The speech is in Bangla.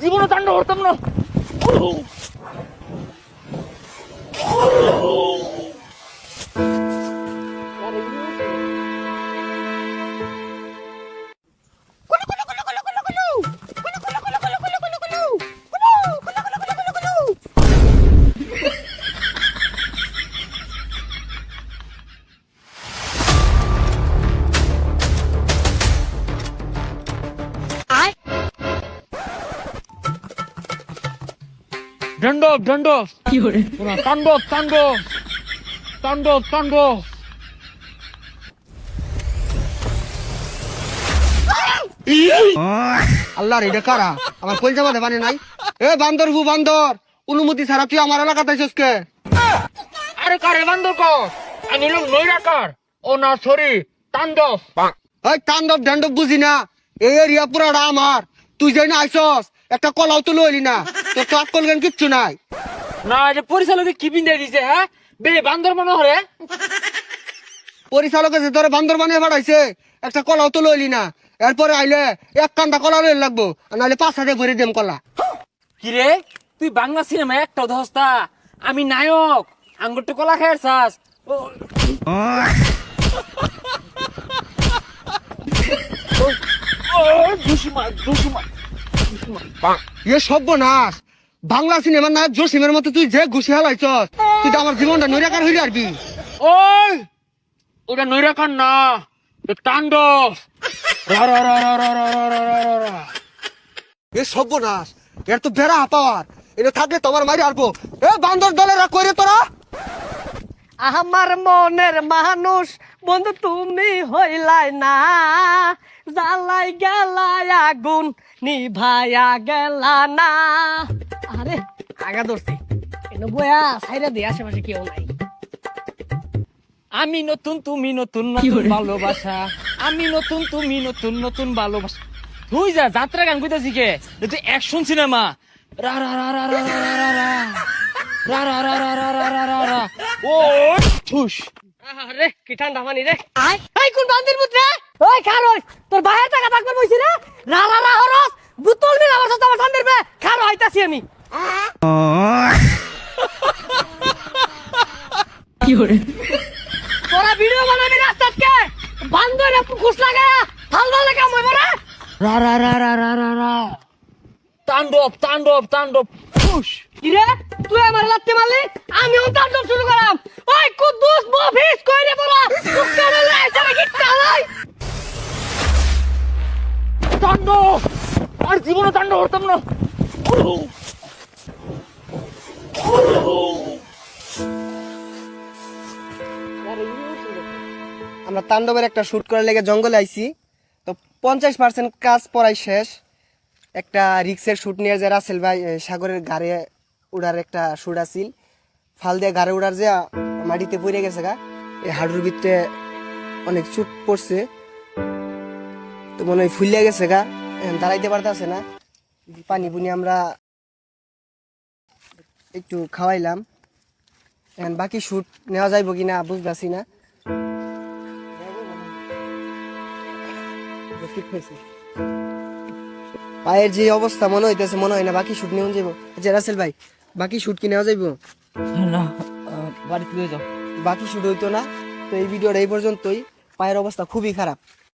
জীবনে তাণ্ডব করতাম না। তাণ্ডব তাণ্ডব তাণ্ডব তাণ্ডব তাণ্ডব তাণ্ডব। আল্লাহ রে, এটা কারা? আমার কলজা মাঝে বানে নাই। এ বান্দর হু বান্দর, অনুমতি ছাড়া তুই আমার এলাকাতে আইছস কে? আরে কারে বান্দর ক? আমি লোক নৈরাকার। ও না সরি, তাণ্ডব। এই তাণ্ডব ঢান্ডব বুঝি না, এই এরিয়া পুরাটা আমার। তুই যাই না আইছস, একটা কলাও তো লইলি না। তোর তো আক্কল জ্ঞান কিচ্ছু নাই। না এটা পরিচালকে কি বিন্দা দিছে? হ্যাঁ বে বান্দর মনে হরে। পরিচালক যে তোরে বান্দর বানিয়ে পাঠাইছে, একটা কলাও তো লইলি না। এরপরে আইলে এক কান্দা কলা লইলে লাগবো, আর নাহলে 5,000 ভরে দেম কলা। কি রে তুই বাংলা সিনেমা একটা ধস্তা, আমি নায়ক। আঙ্গুরটা কলা খেয়েছাস? এ সর্বনাশ, বাংলা সিনেমার নায়ক জসিমের মতো তুই যে ঘুষি হালাইছস, তুই তো আমার জীবনটা নৈরাকার হইলে আরবি। ওই ওটা নৈরাকার না, তাণ্ডব। রা রা রা রা রা রা রা রা রা রা। এ সর্বনাশ, এর তো বেড়া হাপাওয়ার। এটা থাকলে তোমার মারি আরবো। এ বান্দর দলেরা কইরে তোরা। আমার মনের মানুষ বন্ধু তুমি হইলাই না, জ্বালাই গেলাই আগুন নিভায়া গেলা না। আরে আগা ধরছি এনে বয়া সাইরা দিয়ে আশেপাশে কেউ নাই। আমি নতুন তুমি নতুন নতুন ভালোবাসা, আমি নতুন তুমি নতুন নতুন ভালোবাসা। তুই যা যাত্রা গান কইতাছি কে? তুই অ্যাকশন সিনেমা। রা রা রা রা রা রা রা রা রা রা রা রা রা রা রা রা রা। ও ঠুস। আরে কি ঠান্ডা পানি রে। এই কোন বান্দির পুত্রে? ওই খারই তোর বাইরে টাকা থাকবে বইছি রে। রা রা রা হরস বুতল মিল আমার সাথে আমার সামনের বে খারো আইতাছি আমি। কি হরে? তোরা ভিডিও বানাবি রাস্তাত কে? বান্দর আপু খুশ লাগা ভাল ভাল কাম হইব রে। রা রা রা রা রা রা রা। তাণ্ডব তাণ্ডব তাণ্ডব ঠুস। কি রে তুই আমার লাত্তি মারলি, আমি ওন তাণ্ডব শুরু করাম। ওই কুদ্দুস মফিজ কইরে বলা তুকারে লাইছে নাকি কালাই। তাণ্ডব আর জীবনে তাণ্ডব করতাম না। আমরা তাণ্ডবের একটা শুট করার লেগে জঙ্গলে আইছি, তো 50% কাজ পড়াই শেষ। একটা রিক্সের শুট নিয়ে যে রাসেল ভাই সাগরের গাড়ে উড়ার একটা শুট আছিল, ফাল দিয়ে গাড়ে উড়ার যে মাটিতে পড়ে গেছে গা, এই হাডুর ভিতরে অনেক চুট পড়ছে, তো মনে হয় ফুলিয়া গেছে গা, এখন দাঁড়াইতে পারতেছে না। পানি পুনি আমরা একটু খাওয়াইলাম, এখন বাকি শুট নেওয়া যাইব কিনা বুঝতেছি না। ঠিক হয়েছে, পায়ের যে অবস্থা মনে হইতেছে, মনে হয় না বাকি শুট নেওয়া যাইব। আচ্ছা রাসেল ভাই, বাকি শুট কি নেওয়া যাইব? না বাড়িতে যাও। বাকি শুট হইতো না। তো এই ভিডিওটা এই পর্যন্তই। পায়ের অবস্থা খুবই খারাপ।